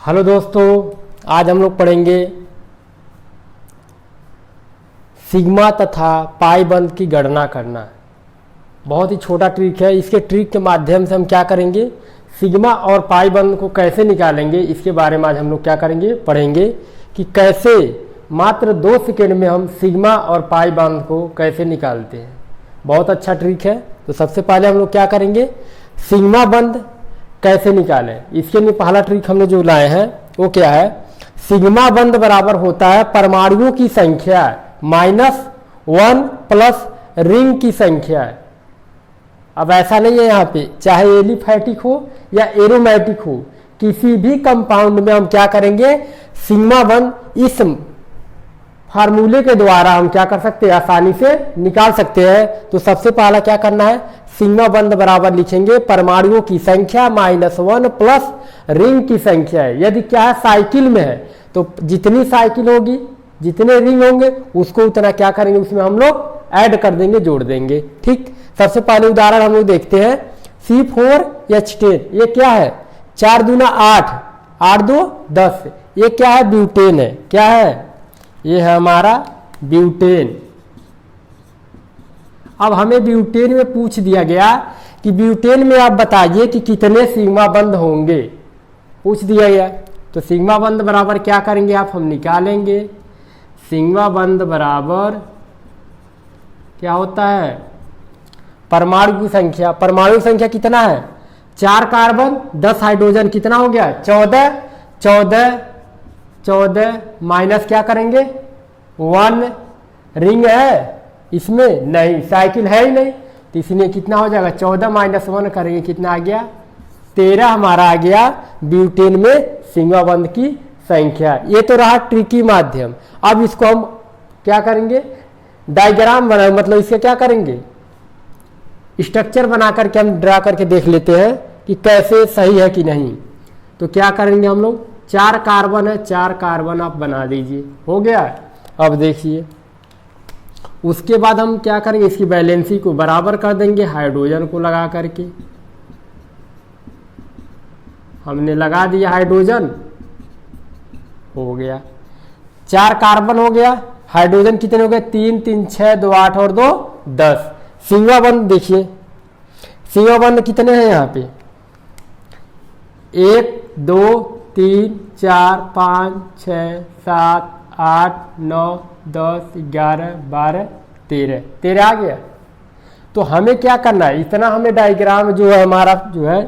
Hello दोस्तों, आज हम लोग पढ़ेंगे सिग्मा तथा पाई बंद की गणना करना। बहुत ही छोटा ट्रिक है। इसके ट्रिक के माध्यम से हम क्या करेंगे, सिग्मा और पाई बंद को कैसे निकालेंगे, इसके बारे में आज हम लोग क्या करेंगे, पढ़ेंगे कि कैसे मात्र 2 सेकेंड में हम सिग्मा और पाई बंद को कैसे निकालते हैं। बहुत अच्छा ट्रिक है। तो सबसे पहले हम लोग क्या करेंगे, सिग्मा बंद कैसे निकालें। इसके लिए पहला ट्रिक हमने जो लाए हैं वो क्या है, सिग्मा बंद बराबर होता है परमाणुओं की संख्या -1 प्लस रिंग की संख्या। अब ऐसा नहीं है, यहाँ पे चाहे एलिफैटिक हो या एरोमेटिक हो, किसी भी कंपाउंड में हम क्या करेंगे, सिग्मा बंद इस फार्मूले के द्वारा हम क्या कर सकते हैं, आसानी से निकाल सकते हैं। तो सबसे पहला क्या करना है, सिग्मा बंद बराबर लिखेंगे परमाणुओं की संख्या -1 प्लस रिंग की संख्या है। यदि क्या है, साइकिल में है तो जितनी साइकिल होगी, जितने रिंग होंगे, उसको उतना क्या करेंगे, उसमें हम लोग ऐड कर देंगे, जोड़ देंगे। ठीक, सबसे पहले उदाहरण हम लोग देखते हैं। C4H10 ये क्या है, 4 दूना 8, 8 2 10। ये क्या है, ब्यूटेन है। क्या है, ये है हमारा ब्यूटेन। अब हमें ब्यूटेन में पूछ दिया गया कि ब्यूटेन में आप बताइए कि कितने सिग्मा बंद होंगे, पूछ दिया गया। तो सिग्मा बंद बराबर क्या करेंगे आप, हम निकालेंगे। सिग्मा बंद बराबर क्या होता है, परमाणु की संख्या। परमाणु की संख्या कितना है, 4 कार्बन 10 हाइड्रोजन, कितना हो गया, 14 14 14 माइनस क्या करेंगे 1, रिंग है इसमें नहीं, साइकिल है ही नहीं, तो इसलिए कितना हो जाएगा, 14 - 1 करेंगे, कितना आ गया, 13 हमारा आ गया ब्यूटेन में सिग्मा बंद की संख्या। ये तो रहा ट्रिकी माध्यम। अब इसको हम क्या करेंगे, डायग्राम बना, मतलब इससे क्या करेंगे, स्ट्रक्चर बना करके हम ड्रा करके देख लेते हैं कि कैसे सही है कि नहीं। तो क्या करेंगे हम लोग, 4 कार्बन है, 4 कार्बन आप बना दीजिए, हो गया। अब देखिए उसके बाद हम क्या करेंगे, इसकी बैलेंसी को बराबर कर देंगे हाइड्रोजन को लगा करके। हमने लगा दिया हाइड्रोजन, हो गया 4 कार्बन हो गया, हाइड्रोजन कितने हो गए, 3 3 6 2 8 और 2 10। सिग्मा बंद देखिए, सिग्मा बंद कितने हैं यहाँ पे, 1 2 3 4 5 6 7 8 9 10 11 12 13 आ गया। तो हमें क्या करना है, इतना हमें डायग्राम जो है हमारा जो है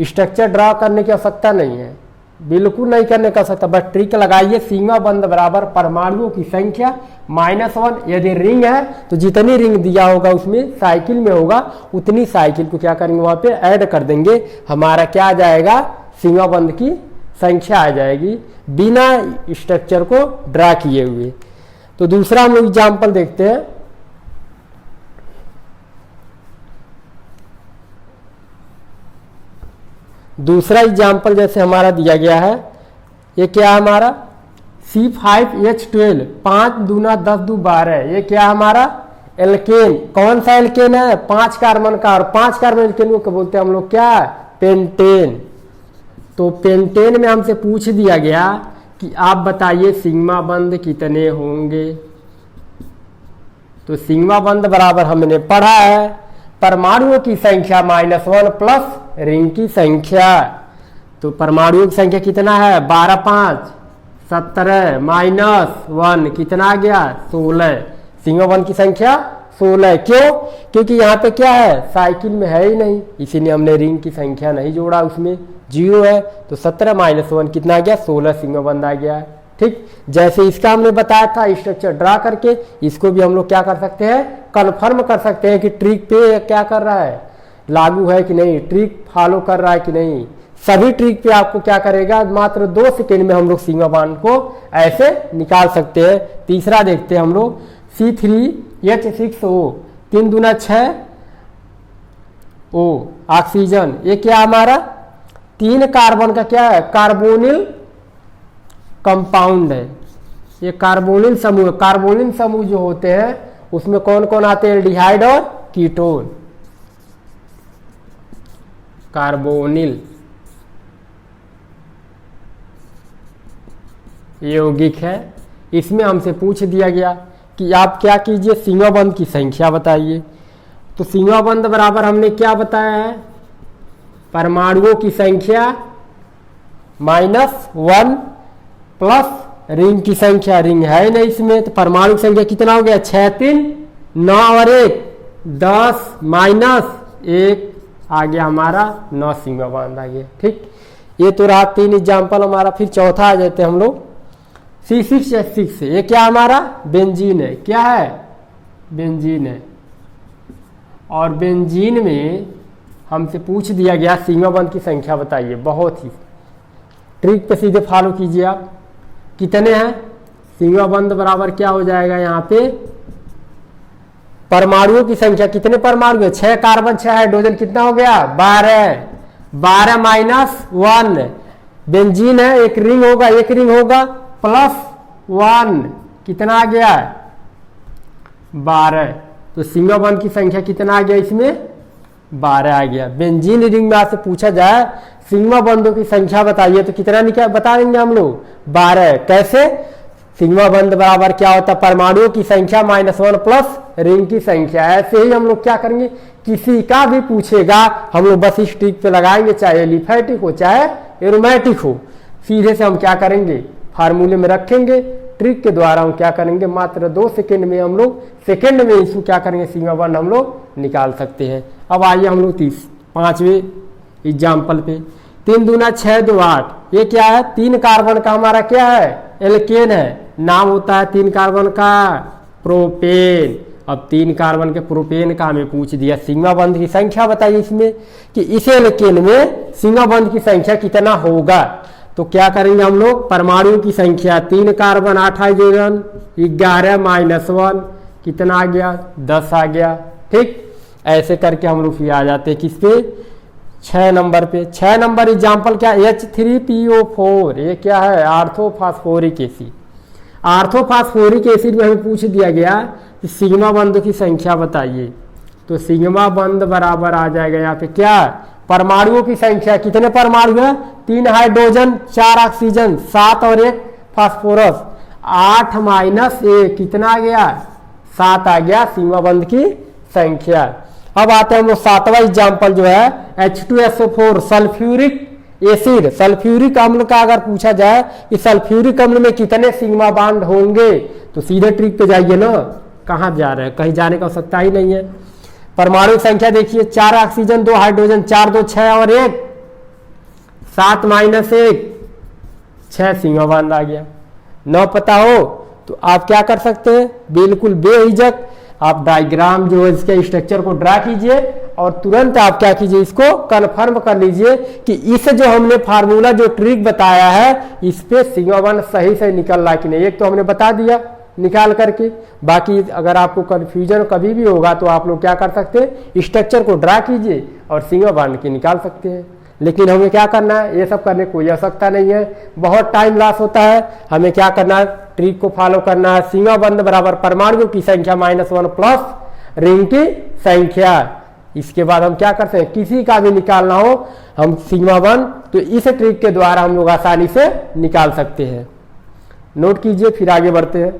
स्ट्रक्चर ड्रा करने की आवश्यकता नहीं है, बिल्कुल नहीं करने का आवश्यकता। बस ट्रिक लगाइए, सिग्मा बंद बराबर परमाणुओं की संख्या -1। यदि रिंग है तो जितनी रिंग दिया होगा उसमें साइकिल में होगा, उतनी साइकिल को क्या करेंगे, वहां पे ऐड कर देंगे। हमारा क्या आ जाएगा, सिग्मा बंद की संख्या आ जाएगी, बिना स्ट्रक्चर को ड्रा किए हुए। तो दूसरा हम लोग एग्जाम्पल देखते हैं। दूसरा एग्जाम्पल जैसे हमारा दिया गया है, ये क्या है हमारा, C5H12 5 दूना 10 2 12। ये क्या है हमारा, एल्केन। कौन सा एल्केन है, 5 कार्बन का, और 5 कार्बन एल्केन को बोलते हैं हम लोग क्या, पेंटेन। तो पेंटेन में हमसे पूछ दिया गया कि आप बताइए सिग्मा बंद कितने होंगे। तो सिग्मा बंद बराबर हमने पढ़ा है परमाणुओं की संख्या -1 प्लस रिंग की संख्या। तो परमाणुओं की संख्या कितना है, 12 5 17 -1 कितना आ गया, 16। सिग्मा बंद की संख्या 16। क्यों, क्योंकि यहाँ पे क्या है, साइकिल में है ही नहीं, इसीलिए हमने रिंग की संख्या नहीं जोड़ा, उसमें 0 है। तो 17 - 1 कितना आ गया, 16 सिग्मा बंद आ गया। ठीक, जैसे इसका हमने बताया था स्ट्रक्चर ड्रा करके, इसको भी हम लोग क्या कर सकते हैं, कन्फर्म कर सकते हैं कि ट्रिक पे क्या कर रहा है, लागू है कि नहीं, ट्रिक फॉलो कर रहा है कि नहीं। सभी ट्रिक पे आपको क्या करेगा, मात्र 2 सेकेंड में हम लोग सिग्मा बंद को ऐसे निकाल सकते हैं। तीसरा देखते हैं हम लोग, C3H6O 3 दूना 6 O ऑक्सीजन। ये क्या हमारा 3 कार्बन का क्या है, कार्बोनिल कंपाउंड है। ये कार्बोनिल समूह, कार्बोनिल समूह जो होते हैं उसमें कौन कौन आते हैं, एल्डिहाइड और कीटोन। कार्बोनिल यौगिक है। इसमें हमसे पूछ दिया गया कि आप क्या कीजिए, सीमा बंध की संख्या बताइए। तो सीमा बंध बराबर हमने क्या बताया है, परमाणुओं की संख्या -1 प्लस रिंग की संख्या, रिंग है नहीं इसमें, तो परमाणु की संख्या कितना हो गया, 6 3 9 और 1 10 -1 आ गया हमारा 9 सीमा बंध आ गया। ठीक, ये तो रहा 3 एग्जाम्पल हमारा। फिर चौथा आ जाते हम लोग C6H6 से। ये क्या हमारा बेंजीन है, क्या है, बेंजीन है। और बेंजीन में हमसे पूछ दिया गया सीमा बंध की संख्या बताइए। बहुत ही ट्रिक पे सीधे फॉलो कीजिए आप। कितने हैं, सीमा बंध बराबर क्या हो जाएगा, यहाँ पे परमाणुओं की संख्या, कितने परमाणु है, 6 कार्बन 6 हाइड्रोजन, कितना हो गया 12 12 -1 बेंजीन है, एक रिंग होगा +1 कितना आ गया 12। तो सीमा बंध की संख्या कितना आ गया इसमें 12 आ गया। बेंजीन रिंग में आपसे पूछा जाए सिग्मा बंधों की संख्या बताइए तो कितना निकाल बता देंगे हम लोग 12। कैसे, सिग्मा बंध बराबर क्या होता है, परमाणुओं की संख्या -1 प्लस रिंग की संख्या। ऐसे ही हम लोग क्या करेंगे, किसी का भी पूछेगा हम लोग बस इस ट्रिक पे लगाएंगे, चाहे एलिफैटिक हो चाहे एरोमेटिक हो, सीधे से हम क्या करेंगे फार्मूले में रखेंगे। ट्रिक के द्वारा हम क्या करेंगे, मात्र 2 सेकेंड में हम लोग सेकेंड में इसको क्या करेंगे, सीमा बंध हम लोग निकाल सकते हैं। अब आइए हम लोग 5वें एग्जाम्पल पे। 3 दूना 6 2 8, ये क्या है, 3 कार्बन का हमारा क्या है, एल्केन है। नाम होता है 3 कार्बन का प्रोपेन। अब 3 कार्बन के प्रोपेन का हमें पूछ दिया सिग्मा बंध की संख्या बताइए इसमें, कि इस एल्केन में सिग्मा बंध की संख्या कितना होगा। तो क्या करेंगे हम लोग, परमाणुओं की संख्या 3 कार्बन 8 हाइड्रोजन 11 -1 कितना आ गया 10 आ गया। ठीक, ऐसे करके हम लोग फिर आ जाते हैं किस पे, 6 नंबर पे। 6 नंबर एग्जाम्पल क्या, H3PO4, ये क्या है, आर्थोफास्फोरिक एसिड। आर्थोफास्फोरिक एसिड में हमें पूछ दिया गया कि सिग्मा बंध की संख्या बताइए। तो सिग्मा बंध बराबर आ जाएगा यहाँ पे क्या, परमाणुओं की संख्या, कितने परमाणु है, 3 हाइड्रोजन 4 ऑक्सीजन 7 और 1 फास्फोरस, 8 -1 कितना आ गया 7 आ गया सिग्मा बंध की संख्या। अब आते हैं हम लोग 7वां एग्जाम्पल जो है H2SO4 सल्फ्यूरिक एसिड। सल्फ्यूरिक अम्ल का अगर पूछा जाए कि सल्फ्यूरिक अम्ल में कितने सिग्मा बॉन्ड होंगे, तो सीधे ट्रिक पे जाइए ना, कहाँ जा रहे हैं, कहीं जाने का आवश्यकता ही नहीं है। परमाणु संख्या देखिए, 4 ऑक्सीजन 2 हाइड्रोजन 4 2 6 और 1 7 -1 6 सिग्मा बॉन्ड आ गया। न पता हो तो आप क्या कर सकते हैं, बिल्कुल बेहिचक आप डायग्राम जो है इसके स्ट्रक्चर को ड्रा कीजिए और तुरंत आप क्या कीजिए, इसको कन्फर्म कर लीजिए कि इस जो हमने फार्मूला जो ट्रिक बताया है इस पे सिग्मा बॉन्ड सही से निकल रहा कि नहीं। एक तो हमने बता दिया निकाल करके, बाकी अगर आपको कन्फ्यूजन कभी भी होगा तो आप लोग क्या कर सकते हैं, स्ट्रक्चर को ड्रा कीजिए और सिग्मा बॉन्ड की निकाल सकते हैं। लेकिन हमें क्या करना है, ये सब करने की कोई आवश्यकता नहीं है, बहुत टाइम लॉस होता है। हमें क्या करना है, ट्रिक को फॉलो करना है। सिग्मा बंध बराबर परमाणुओं की संख्या -1 प्लस रिंग की संख्या। इसके बाद हम क्या करते हैं, किसी का भी निकालना हो हम सिग्मा बंध, तो इस ट्रिक के द्वारा हम लोग आसानी से निकाल सकते हैं। नोट कीजिए, फिर आगे बढ़ते हैं।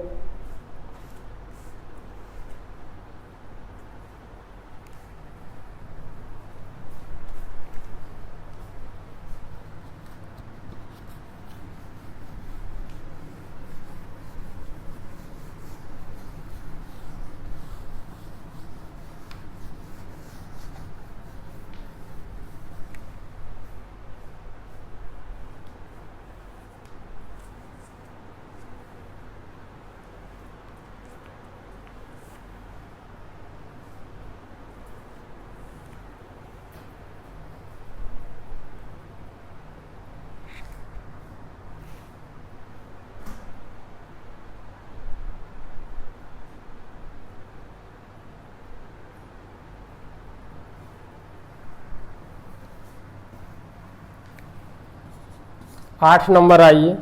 आठ नंबर आइए।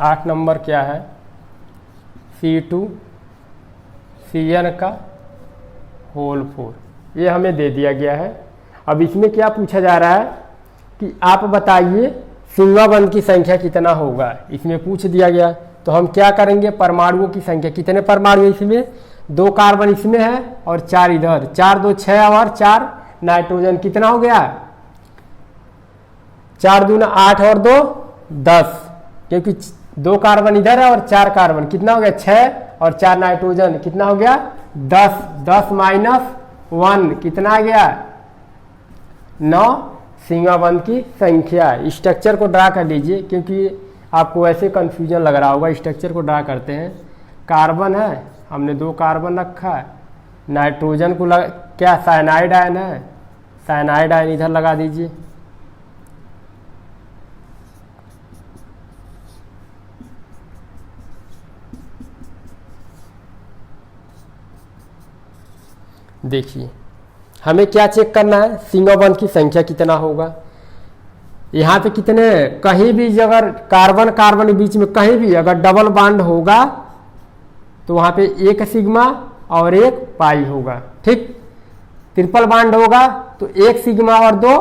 8 नंबर क्या है, C2CN का होल 4, ये हमें दे दिया गया है। अब इसमें क्या पूछा जा रहा है कि आप बताइए सिग्मा बंध की संख्या कितना होगा, इसमें पूछ दिया गया। तो हम क्या करेंगे, परमाणुओं की संख्या, कितने परमाणु इसमें, 2 कार्बन इसमें है और 4 इधर, 4 2 6 और 4 नाइट्रोजन, कितना हो गया, 4 दूना 8 और 2 10, क्योंकि 2 कार्बन इधर है और 4 कार्बन, कितना हो गया 6 और 4 नाइट्रोजन, कितना हो गया 10, 10 माइनस 1 कितना आ गया 9 सिग्मा बंध की संख्या। स्ट्रक्चर को ड्रा कर लीजिए, क्योंकि आपको ऐसे कंफ्यूजन लग रहा होगा। स्ट्रक्चर को ड्रा करते हैं। कार्बन है, हमने 2 कार्बन रखा है, नाइट्रोजन को क्या साइनाइड आयन है, साइनाइड आयन इधर लगा दीजिए। देखिए हमें क्या चेक करना है, सिग्मा बंध की संख्या कितना होगा। यहाँ पे कितने, कहीं भी अगर कार्बन कार्बन के बीच में कहीं भी अगर डबल बॉन्ड होगा तो वहाँ पे 1 सिग्मा और 1 पाई होगा। ठीक, ट्रिपल बॉन्ड होगा तो 1 सिग्मा और 2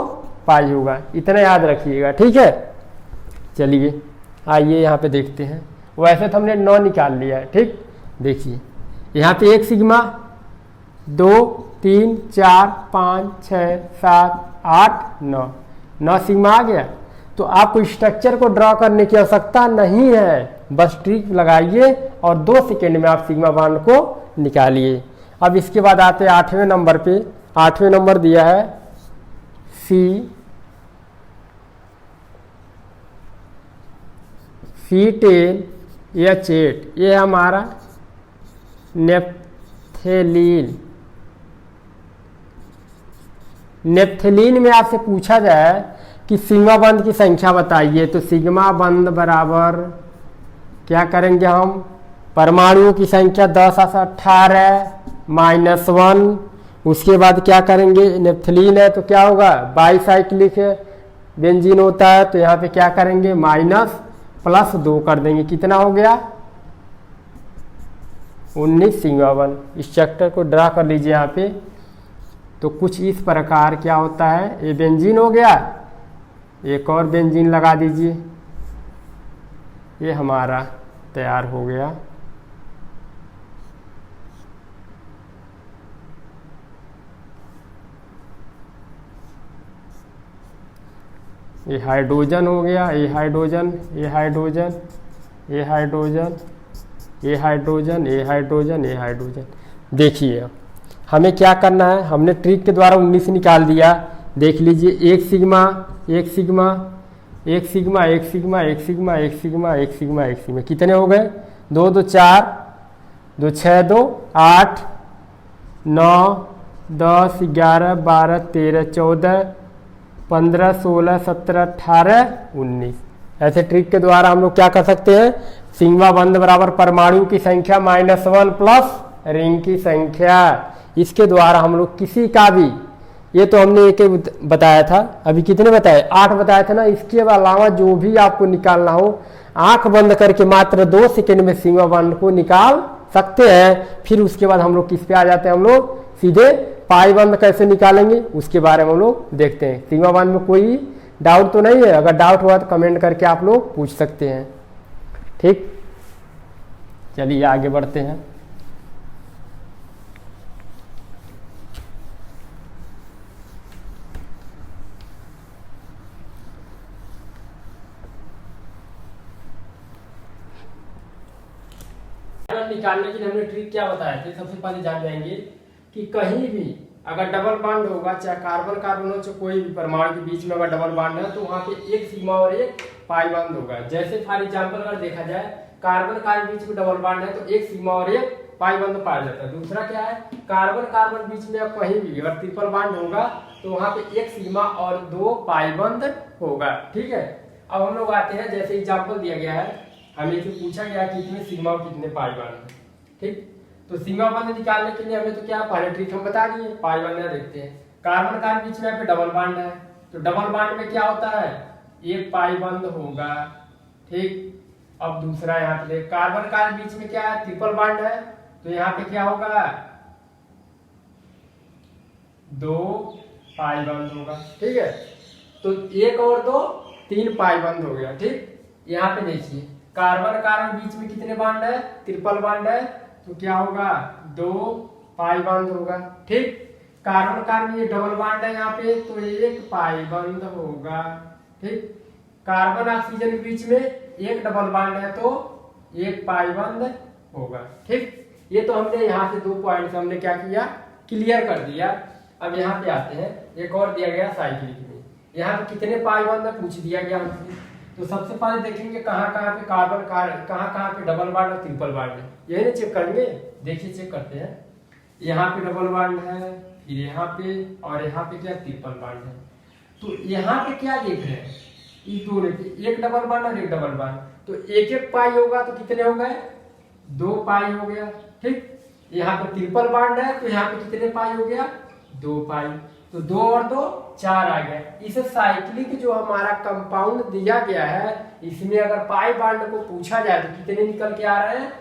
पाई होगा, इतना याद रखिएगा। ठीक है, चलिए आइए यहाँ पे देखते हैं। वैसे तो हमने 9 निकाल लिया है। ठीक, देखिए यहाँ पे 1 सिग्मा, 2 3 4 5 6 7 8 9, 9 सिग्मा आ गया। तो आपको स्ट्रक्चर को ड्रॉ करने की आवश्यकता नहीं है, बस ट्रिक लगाइए और 2 सेकेंड में आप सिग्मा बॉन्ड को निकालिए। अब इसके बाद आते हैं 8वें नंबर पे। 8वें नंबर दिया है C10H8, ये है हमारा नेप्थेलीन। नेप्थेलीन में आपसे पूछा जाए कि सिग्मा बंध की संख्या बताइए, तो सिग्मा बंध बराबर क्या करेंगे हम, परमाणुओं की संख्या 10 18 -1, उसके बाद क्या करेंगे, नेप्थेलीन है तो क्या होगा, बाईसाइक्लिक बेंजीन होता है, तो यहाँ पे क्या करेंगे -+2 कर देंगे, कितना हो गया 19 सिग्मा बंध। स्ट्रक्चर को ड्रा कर लीजिए यहाँ पे। तो कुछ इस प्रकार क्या होता है, ये बेंजीन हो गया, एक और बेंजीन लगा दीजिए, ये हमारा तैयार हो गया। ये हाइड्रोजन हो गया, ये हाइड्रोजन, ये हाइड्रोजन, ये हाइड्रोजन, ये हाइड्रोजन, ये हाइड्रोजन, ये हाइड्रोजन। देखिए हमें क्या करना है, हमने ट्रिक के द्वारा 19 निकाल दिया। देख लीजिए 1 sigma 1 sigma 1 sigma 1 sigma 1 sigma 1 sigma 1 sigma 1 sigma, कितने हो गए 2 2 4 2 6 2 8 9 10 11 12 13 14 15 16 17 18 19। ऐसे ट्रिक के द्वारा हम लोग क्या कर सकते हैं, सिग्मा बंध बराबर परमाणु की संख्या -1 प्लस रिंग की संख्या। इसके द्वारा हम लोग किसी का भी, ये तो हमने एक बताया था, अभी कितने बताए 8 बताए थे ना, इसके अलावा जो भी आपको निकालना हो आंख बंद करके मात्र 2 सेकेंड में सिग्मा बंध को निकाल सकते हैं। फिर उसके बाद हम लोग किस पे आ जाते हैं, हम लोग सीधे पाई बंध कैसे निकालेंगे उसके बारे में हम लोग देखते हैं। सिग्मा बंध में कोई डाउट तो नहीं है, अगर डाउट हुआ तो कमेंट करके आप लोग पूछ सकते हैं। ठीक, चलिए आगे बढ़ते हैं। निकालने के लिए हमने ट्रिक क्या बताया थे, सबसे पहले जान जाएंगे कि कहीं भी अगर डबल बॉन्ड होगा, चाहे कार्बन कार्बन हो, चाहे कोई भी परमाणु के बीच में अगर डबल बॉन्ड है तो वहाँ पे 1 सिग्मा और 1 पाई बॉन्ड होगा। जैसे फॉर एग्जांपल अगर देखा जाए कार्बन कार्बन बीच में डबल बॉन्ड है तो 1 सिग्मा और 1 पाई बॉन्ड पाया जाता है। दूसरा क्या है, कार्बन कार्बन बीच में कहीं भी अगर ट्रिपल बॉन्ड होगा तो वहाँ पे 1 सिग्मा और 2 पाई बॉन्ड होगा। ठीक है, अब हम लोग आते हैं, जैसे एग्जाम्पल दिया गया है, हमें से पूछा गया कितने सिग्मा और कितने पाई बॉन्ड। ठीक, तो सिग्मा बॉन्ड निकालने के लिए हमें तो क्या पहले ट्रिक हम बता दिए, पाई बॉन्ड देखते हैं। कार्बन कार्बन बीच में पे डबल बॉन्ड है, तो डबल बॉन्ड में क्या होता है, 1 पाई बॉन्ड होगा। ठीक, अब दूसरा यहाँ पे कार्बन कार्बन बीच में क्या है, ट्रिपल बॉन्ड है, तो यहाँ पे क्या होगा 2 पाई बॉन्ड होगा। ठीक है, तो 1 और 2 3 पाई बंद हो गया। ठीक, यहाँ पे देखिए कार्बन कार्बन बीच में कितने बॉन्ड है, ट्रिपल बॉन्ड है, तो क्या होगा 2 पाई बंद होगा। ठीक, कार्बन कार्बन ये डबल बॉन्ड है यहाँ पे, तो 1 पाई बंद होगा। ठीक, कार्बन ऑक्सीजन के बीच में एक डबल बॉन्ड है तो 1 पाई बंद होगा। ठीक, ये तो हमने यहाँ से 2 पॉइंट हमने क्या किया, क्लियर कर दिया। अब यहाँ पे आते हैं, एक और दिया गया साइक्लिक में, यहाँ पे कितने पाई बंद पूछ दिया गया हमसे। तो सबसे पहले देखेंगे कहाँ कहाँ पे कार्बन कहाँ कहाँ पे डबल बॉन्ड और ट्रिपल बॉन्ड है, यही ना चेक करेंगे। देखिए चेक करते हैं, यहाँ पे डबल बॉन्ड है, फिर यहाँ पे और यहाँ पे क्या ट्रिपल बॉन्ड है। तो यहाँ पे क्या देख रहे हैं, इस दोनों पे एक डबल बॉन्ड और एक डबल बॉन्ड, तो एक एक पाई होगा तो कितने हो गए, 2 पाई हो गया। ठीक, यहाँ पे ट्रिपल बॉन्ड है तो यहाँ पे कितने पाई हो गया, 2 पाई, तो 2 और 2 4 आ गया। इस साइक्लिक जो हमारा कंपाउंड दिया गया है, इसमें अगर पाई बॉन्ड को पूछा जाए तो कितने निकल के आ रहे हैं,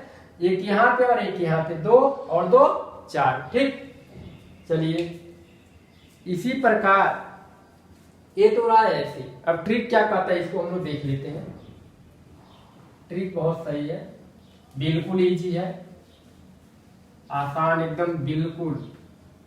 एक यहाँ पे और एक यहाँ पे, 2 और 2 4। ठीक, चलिए इसी प्रकार ये तो रहा है ऐसे। अब ट्रिक क्या कहता है इसको हम लोग देख लेते हैं। ट्रिक बहुत सही है, बिल्कुल इजी है, आसान एकदम, बिल्कुल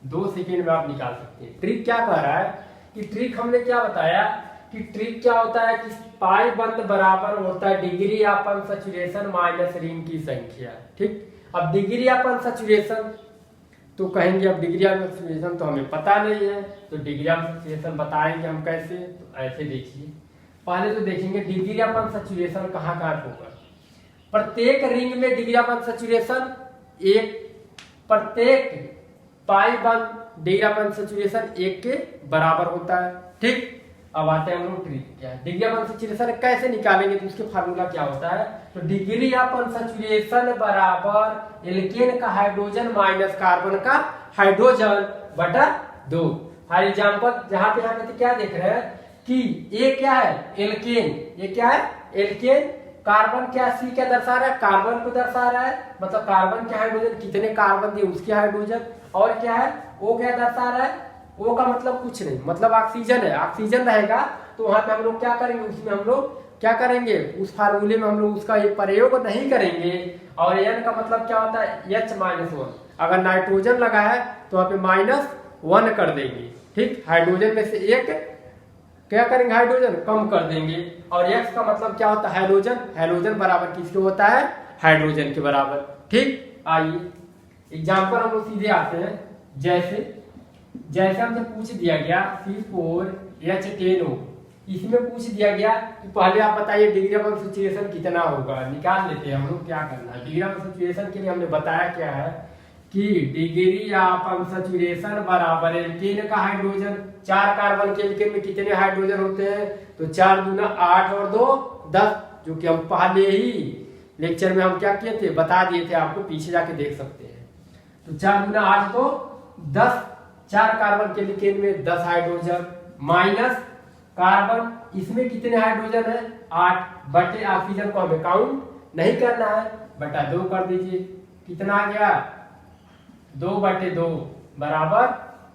2 सेकेंड में आप निकाल सकते हैं। ट्रिक क्या कह रहा है कि ट्रिक हमने क्या बताया कि ट्रिक क्या होता है कि पाई बंद बराबर होता है degree of saturation minus ring की संख्या। ठीक, अब डिग्री ऑफ सैचुरेशन तो कहेंगे, अब डिग्री ऑफ सैचुरेशन तो हमें पता नहीं है, तो डिग्री ऑफ सैचुरेशन बताएंगे हम कैसे, तो ऐसे देखिए। पहले तो देखेंगे डिग्री ऑफ सैचुरेशन कहाँ कहाँ होगा। प्रत्येक रिंग में डिग्री ऑफ सैचुरेशन एक, प्रत्येक पाई बंद डिग्री ऑफ सैचुरेशन 1 के बराबर होता है। ठीक, अब आते हैं हम लोग ट्रिक क्या है, डिग्री ऑफ सैचुरेशन कैसे निकालेंगे, तो उसके फार्मूला क्या होता है, तो डिग्री ऑफ सैचुरेशन बराबर एल्केन का हाइड्रोजन माइनस कार्बन का हाइड्रोजन बटा 2। फॉर एग्जांपल जहां पे यहाँ पे तो क्या देख रहे हैं कि ये क्या है, एल्केन, ये क्या है एल्केन, कार्बन क्या सी क्या दर्शा रहा है, कार्बन को दर्शा रहा है, मतलब कार्बन के हाइड्रोजन कितने कार्बन दिए उसके हाइड्रोजन, और क्या है वो क्या दर्शा रहा है, वो का मतलब कुछ नहीं, मतलब ऑक्सीजन है, ऑक्सीजन रहेगा तो वहां पे हम लोग क्या करेंगे, उसमें हम लोग क्या करेंगे, उस फार्मूले में हम लोग उसका ये प्रयोग नहीं करेंगे। और एन का मतलब क्या होता है H-1, अगर नाइट्रोजन लगा है तो वहां पे -1 कर देंगे। ठीक, हाइड्रोजन में से एक क्या करेंगे, हाइड्रोजन कम कर देंगे। और X का मतलब क्या होता है, हैलोजन, हैलोजन बराबर किसके होता है, हाइड्रोजन के बराबर। ठीक, आइए एग्जाम्पल हम लोग सीधे आते हैं। जैसे हमसे पूछ दिया गया C4H10O, इसमें पूछ दिया गया कि पहले आप बताइए डिग्री ऑफ सैचुरेशन कितना होगा, निकाल लेते हैं हम लोग। क्या करना है, डिग्री ऑफ सैचुरेशन के लिए हमने बताया क्या है कि डिग्री ऑफ सैचुरेशन बराबर एल्केन का हाइड्रोजन, 4 कार्बन के एल्केन में कितने हाइड्रोजन होते हैं, तो 4 दूना 8 और 2 10, जो कि हम पहले ही लेक्चर में हम क्या किए थे, बता दिए थे आपको, पीछे जाके देख सकते हैं। तो 4 दूना 8 तो 10, 4 कार्बन के एल्केन में 10 हाइड्रोजन माइनस कार्बन इसमें कितने हाइड्रोजन है 8, बटे ऑक्सीजन को हमें काउंट नहीं करना है, बटा 2 कर दीजिए, कितना आ गया 2/2 बराबर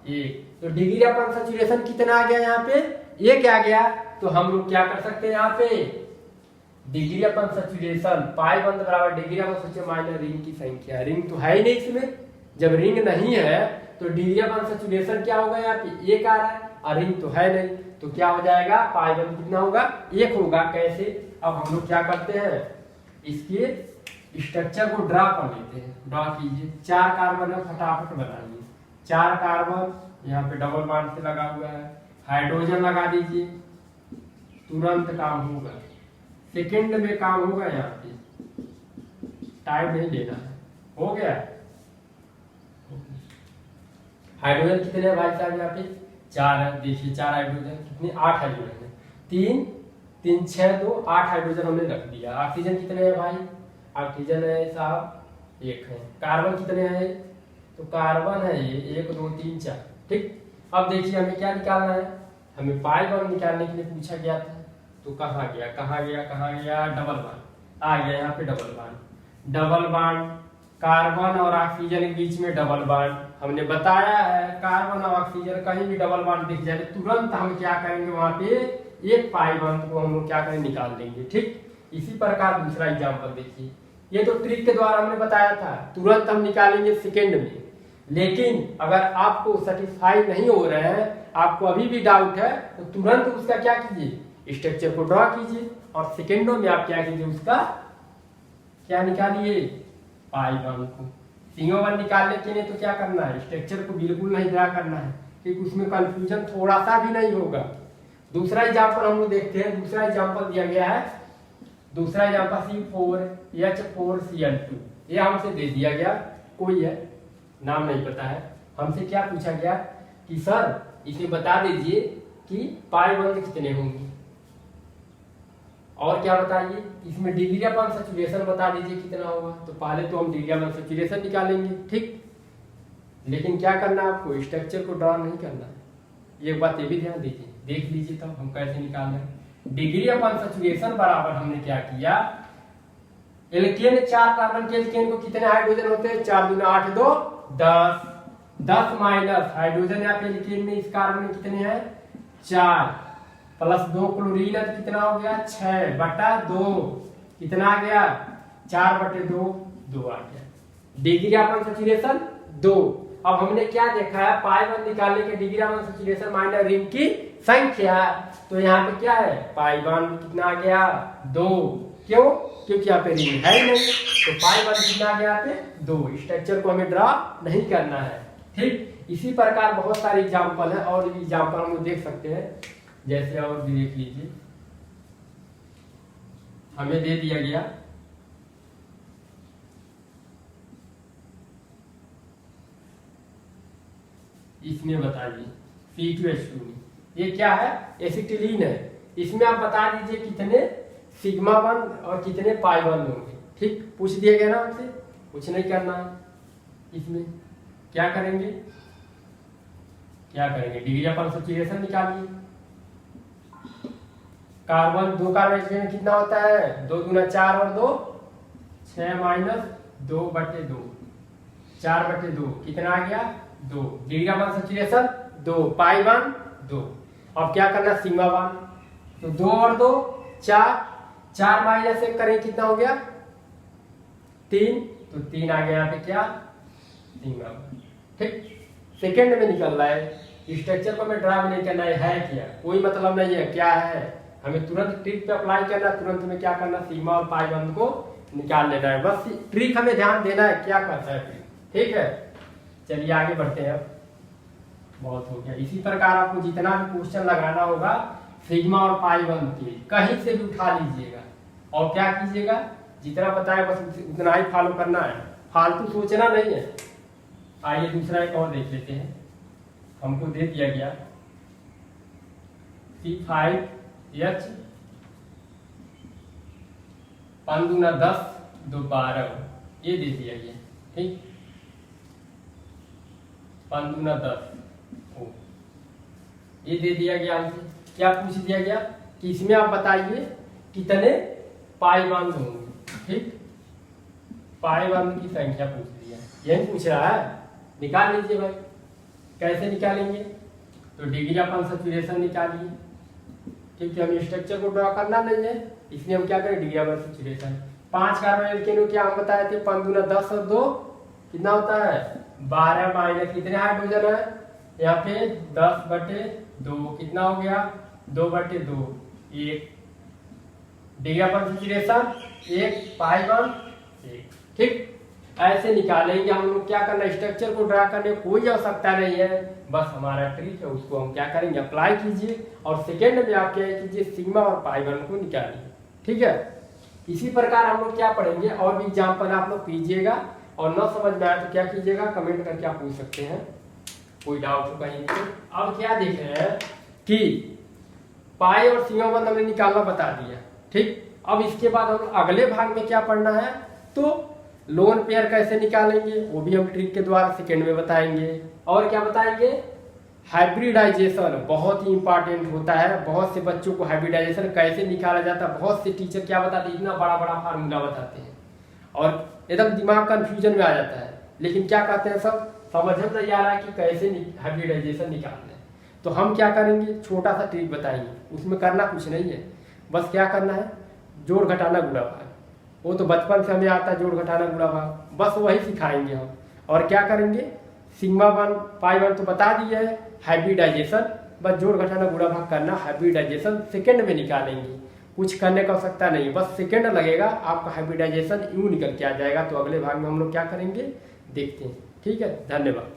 1। तो डिग्री ऑफ सैचुरेशन कितना आ गया यहाँ पे, 1 आ गया। तो हम लोग क्या कर सकते हैं यहाँ पे, डिग्री ऑफ सैचुरेशन पाई बंद बराबर degree of saturation minus ring की संख्या, रिंग तो है ही नहीं इसमें, जब रिंग नहीं है तो डिग्री ऑफ सैचुरेशन क्या होगा, यहाँ पे 1 आ रहा है और रिंग तो है नहीं, तो क्या हो जाएगा, पाई बंद कितना होगा 1 होगा। कैसे, अब हम लोग क्या करते हैं, इसके स्ट्रक्चर को ड्रा कर लेते हैं। ड्रा कीजिए, 4 कार्बन है, फटाफट बताइए, 4 कार्बन यहाँ पे डबल बॉन्ड से लगा हुआ है, हाइड्रोजन लगा दीजिए, तुरंत काम होगा, सेकंड में काम होगा, यहाँ पे टाइम नहीं लेना है, हो गया। हाइड्रोजन कितने हैं भाई साहब, यहाँ पे 4 है, देखिए 4 हाइड्रोजन, कितने 8 हाइड्रोजन है, 3 3 6 2 8 हाइड्रोजन हमने रख दिया। ऑक्सीजन कितने हैं भाई, ऑक्सीजन है साहब 1 है। कार्बन कितने हैं, तो कार्बन है ये 1 2 3 4। ठीक, अब देखिए हमें क्या निकालना है, हमें पाई बॉन्ड निकालने के लिए पूछा गया था, तो कहाँ गया कहाँ गया कहाँ गया, डबल बॉन्ड आ गया यहाँ पे, double bond, double bond carbon और ऑक्सीजन के बीच में डबल बॉन्ड, हमने बताया है कार्बन और ऑक्सीजन कहीं भी डबल बॉन्ड दिख जाए तुरंत हम क्या करेंगे, वहां पे एक पाई बंद को हम लोग क्या करें निकाल देंगे। ठीक, इसी प्रकार दूसरा एग्जाम्पल देखिए, ये तो ट्रिक के द्वारा हमने बताया था, तुरंत हम निकालेंगे सेकेंड में। लेकिन अगर आपको सेटिस्फाई नहीं हो रहे हैं, आपको अभी भी डाउट है, तो तुरंत उसका क्या कीजिए, स्ट्रक्चर को ड्रॉ कीजिए और सेकेंडों में आप क्या कीजिए, उसका क्या निकालिए, पाई बंद को। सिग्मा वन निकालने के लिए तो क्या करना है, स्ट्रक्चर को बिल्कुल नहीं ड्रा करना है, क्योंकि उसमें कंफ्यूजन थोड़ा सा भी नहीं होगा। दूसरा एग्जाम्पल हम लोग देखते हैं। दूसरा एग्जाम्पल दिया गया है, दूसरा एग्जाम्पल C4H4Cl2, ये हमसे दे दिया गया, कोई है नाम नहीं पता है। हमसे क्या पूछा गया कि सर इसे बता दीजिए कि पाई बंद कितने होंगे, और क्या बताइए, इसमें डिग्री ऑफ अनसैचुरेशन बता दीजिए कितना होगा। तो पहले तो हम डिग्री ऑफ अनसैचुरेशन निकालेंगे, ठीक, लेकिन क्या करना है आपको, स्ट्रक्चर को ड्रॉ नहीं करना है। ये बात ये भी ध्यान दीजिए, देख लीजिए तब हम कैसे निकाल रहे हैं। डिग्री ऑफ अनसैचुरेशन बराबर हमने क्या किया, एल्केन 4 कार्बन के एल्केन को कितने हाइड्रोजन होते हैं, 4 दूना 8 2 10, 10 माइनस हाइड्रोजन यहाँ पे एल्केन में इस कार्बन में कितने हैं 4, प्लस 2 क्लोरीन है तो कितना हो गया 6/2, कितना आ गया 4/2, 2 आ गया। Degree of unsaturation 2। अब हमने क्या देखा है, पाई बंद निकालने के degree of unsaturation minus ring की संख्या, तो यहाँ पे क्या है, पाई बंद कितना आ गया 2, क्यों, क्योंकि यहाँ पे रिंग है ही नहीं, तो पाई बंद कितना आ गया यहाँ पे 2। स्ट्रक्चर को हमें ड्रा नहीं करना है। ठीक, इसी प्रकार बहुत सारे एग्जाम्पल है, और भी एग्जाम्पल हम लोग देख सकते हैं, जैसे और भी देख लीजिए। हमें दे दिया गया इसमें बताइए C2H2 में ये क्या है, एसिटिलीन है, इसमें आप बता दीजिए कितने सिग्मा बंद और कितने पाई बंद होंगे। ठीक, पूछ दिया गया ना हमसे, कुछ नहीं करना है। इसमें क्या करेंगे, डिग्री ऑफ अनसैचुरेशन निकालिए। कार्बन 2 कार्बन में कितना होता है, 2 दूना 4 और 2 6 माइनस 2/2, 4/2 कितना आ गया 2। Degree of unsaturation 2, pi one 2। अब क्या करना, सिग्मा वन, तो 2 और 2 4, 4 माइनस 1 करें कितना हो गया 3, तो 3 आ गया यहाँ पे क्या, सिग्मा वन। ठीक, सेकेंड में निकल रहा है, स्ट्रक्चर को हमें ड्रा भी नहीं करना है क्या, कोई मतलब नहीं है क्या है, हमें तुरंत ट्रिक पे अप्लाई करना, तुरंत में क्या करना, सिग्मा और पाई बंद को निकाल लेना है, बस ट्रिक हमें ध्यान देना है क्या करता है ट्रिक। ठीक है, चलिए आगे बढ़ते हैं। अब बहुत हो गया। इसी प्रकार आपको जितना भी क्वेश्चन लगाना होगा सिग्मा और पाई बंद के कहीं से भी उठा लीजिएगा, और क्या कीजिएगा, जितना बताया बस उतना ही फॉलो करना है, फालतू सोचना नहीं है। आइए दूसरा एक और देख लेते हैं। हमको दे दिया गया C5H 5 दूना 10 2 12, ये दे दिया गया। ठीक, 5 दूना 10, ये दे दिया गया हमसे। क्या पूछ दिया गया कि इसमें आप बताइए कितने पाई बंद होंगे। ठीक, पाई बंद की संख्या पूछ दिया, यही पूछ रहा है, निकाल लीजिए भाई। कैसे निकालेंगे, तो डिग्री ऑफ अनसैचुरेशन निकालिए, क्योंकि हमें स्ट्रक्चर को ड्रॉ करना नहीं है, इसलिए हम क्या करें, degree of unsaturation. 5 carbon alkane क्या हम बताए थे, 5 दूना 10 और 2 कितना होता है 12 माइनस कितने हाइड्रोजन है यहाँ पे 10/2, कितना हो गया 2/2, 1। डिग्री ऑफ अनसैचुरेशन 1, पाई बंद 1। ठीक, ऐसे निकालेंगे हम लोग। क्या करना, स्ट्रक्चर को ड्रा करने की कोई आवश्यकता नहीं है, बस हमारा ट्रिक है उसको हम क्या करेंगे, अप्लाई कीजिए, और सेकेंड में आप क्या कीजिए, सिग्मा और पाई बंद को निकालिए। ठीक है, इसी प्रकार हम लोग क्या पढ़ेंगे, और भी एग्जाम्पल आप लोग कीजिएगा, और न समझ में आए तो क्या कीजिएगा, कमेंट करके आप पूछ सकते हैं, कोई डाउट हो कहीं तो। अब क्या देख रहे हैं कि पाई और सिग्मा बंद हमने निकालना बता दिया। ठीक, अब इसके बाद हम अगले भाग में क्या पढ़ना है, तो लोन पेयर कैसे निकालेंगे, वो भी हम ट्रिक के द्वारा सेकेंड में बताएंगे। और क्या बताएंगे, हाइब्रिडाइजेशन बहुत ही इंपॉर्टेंट होता है, बहुत से बच्चों को हाइब्रिडाइजेशन कैसे निकाला जाता है, बहुत से टीचर क्या बताते हैं, इतना बड़ा बड़ा फार्मूला बताते हैं, और एकदम दिमाग कंफ्यूजन में आ जाता है, लेकिन क्या कहते हैं सब समझ में नहीं आ रहा है कि कैसे हाइब्रिडाइजेशन निकालना है। तो हम क्या करेंगे, छोटा सा ट्रिक बताएंगे, उसमें करना कुछ नहीं है, बस क्या करना है, जोड़ घटाना गुणा भाग। वो तो बचपन से हमें आता है जोड़ घटाना गुणा भाग, बस वही सिखाएंगे हम। और क्या करेंगे, सिग्मा वन पाई वन तो बता दिया है, हाइब्रिडाइजेशन, बस जोड़ घटाना गुणा भाग करना, हाइब्रिडाइजेशन सेकेंड में निकालेंगे, कुछ करने का आवश्यकता नहीं, बस सेकेंड लगेगा, आपका हाइब्रिडाइजेशन यूं निकल के आ जाएगा। तो अगले भाग में हम लोग क्या करेंगे देखते हैं। ठीक है, धन्यवाद।